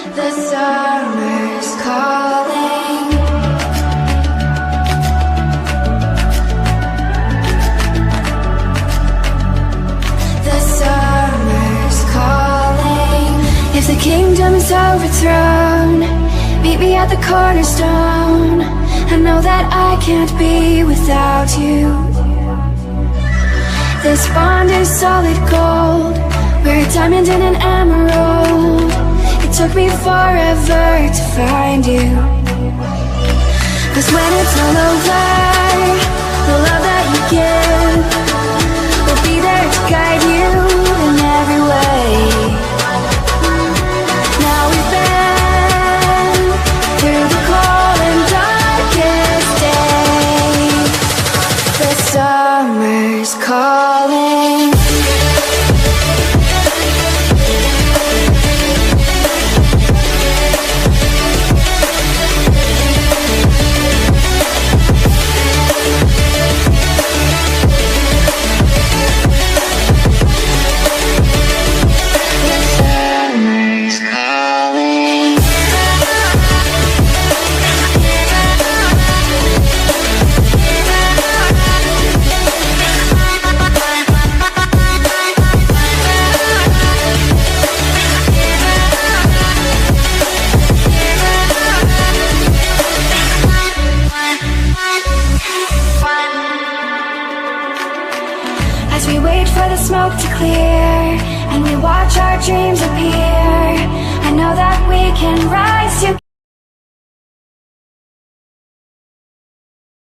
The summer's calling. The summer's calling. If the kingdom is overthrown, meet me at the cornerstone. I know that I can't be without you. This bond is solid gold. We're a diamond and an emerald. It took me forever to find you. 'Cause when it's all over, the love that you give will be there to guide you in every way. Now we've been through the cold and darkest days. The summer's calling. As we wait for the smoke to clear and we watch our dreams appear, I know that we can rise together.